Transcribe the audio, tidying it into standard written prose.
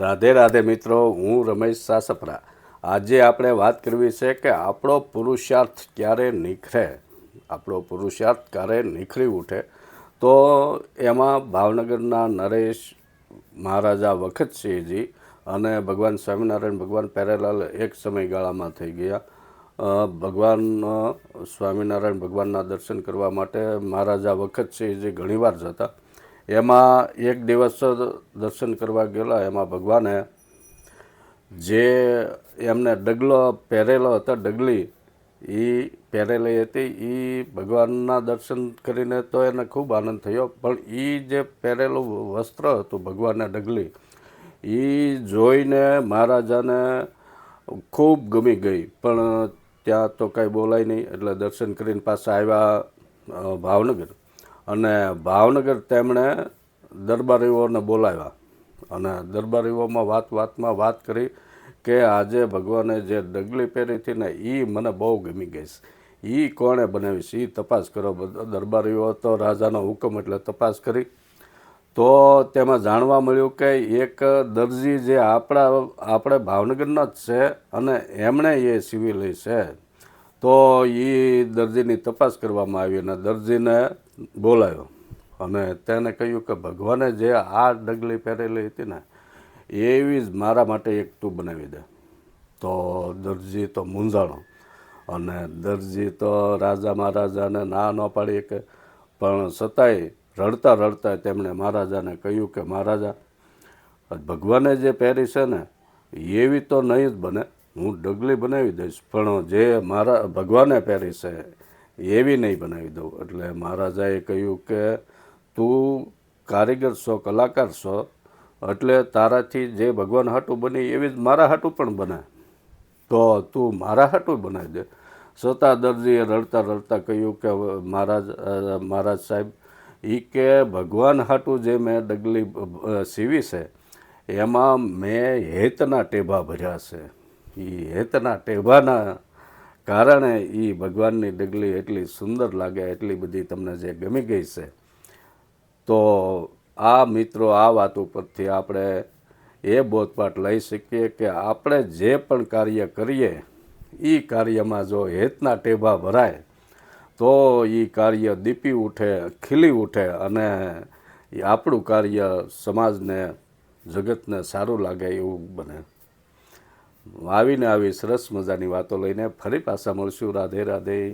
રાધે રાધે મિત્રો, હું રમેશ સાસપરા. આજે આપણે વાત કરવી છે કે આપણો પુરુષાર્થ ક્યારે નિખરે, આપણો પુરુષાર્થ ક્યારે નિખરી ઉઠે. તો એમાં ભાવનગરના નરેશ મહારાજા વખતસિંહજી અને ભગવાન સ્વામિનારાયણ ભગવાન પેરેલાલ એક સમયગાળામાં થઈ ગયા. ભગવાન સ્વામિનારાયણ ભગવાનના દર્શન કરવા માટે મહારાજા વખતસિંહજી ઘણીવાર જતા. એમાં એક દિવસ દર્શન કરવા ગયેલા, એમાં ભગવાને જે એમને ડગલો પહેરેલો હતો, ડગલી એ પહેરેલી હતી, એ ભગવાનના દર્શન કરીને તો એને ખૂબ આનંદ થયો. પણ એ જે પહેરેલું વસ્ત્ર હતું ભગવાનના ડગલી, એ જોઈને મહારાજાને ખૂબ ગમી ગઈ. પણ ત્યાં તો કાંઈ બોલાય નહીં, એટલે દર્શન કરીને પાછા આવ્યા ભાવનગર. અને ભાવનગર તેમણે દરબારીઓને બોલાવ્યા અને દરબારીઓમાં વાતમાં વાત કરી કે આજે ભગવાને જે ડગલી પહેરી હતી ને એ મને બહુ ગમી ગઈ છે, એ કોણે બનાવી છે, એ તપાસ કરો. દરબારીઓ તો રાજાનો હુકમ એટલે તપાસ કરી. તો તેમાં જાણવા મળ્યું કે એક દરજી જે આપણે ભાવનગરના જ છે અને એમણે એ સીવેલી છે. તો એ દરજીની તપાસ કરવામાં આવી અને દરજીને બોલાવ્યો અને તેને કહ્યું કે ભગવાને જે આ ડગલી પહેરેલી હતી ને એવી જ મારા માટે એક તું બનાવી દે. તો દરજી તો મૂંઝાણો અને દરજી તો રાજા મહારાજાને ના ન પાડી કે, પણ છતાંય રડતા રડતા તેમણે મહારાજાને કહ્યું કે મહારાજા, ભગવાને જે પહેરી છે ને એવી તો નહીં જ બને, હું ડગલી બનાવી દઈશ, પણ જે મારા ભગવાને પહેરી છે એવી નહીં બનાવી દઉં. એટલે મહારાજાએ કહ્યું કે તું કારીગર છો, કલાકાર છો, એટલે તારાથી જે ભગવાન હાટું બની એવી જ મારા હાટું પણ બને, તો તું મારા હાટું બનાવી દે. છતાં દરજીએ રડતા રડતા કહ્યું કે મહારાજ સાહેબ, એ કે ભગવાન હાટું જે મેં ડગલી સીવી છે એમાં મેં હેતના ટેભા ભર્યા છે. એ હેતના ટેભાના કારણે એ ભગવાનની ડગલી એટલી સુંદર લાગે, એટલી બધી તમને જે ગમી ગઈ છે. તો આ મિત્રો, આ વાત ઉપરથી આપણે એ બોધપાઠ લઈ શકીએ કે આપણે જે પણ કાર્ય કરીએ એ કાર્યમાં જો હેતના ટેભા ભરાય તો એ કાર્ય દીપી ઉઠે, ખીલી ઉઠે અને આપણું કાર્ય સમાજને, જગતને સારું લાગે એવું બને. આવી સરસ મજાની વાતો લઈને ફરી પાછા મળશું. રાધે રાધે.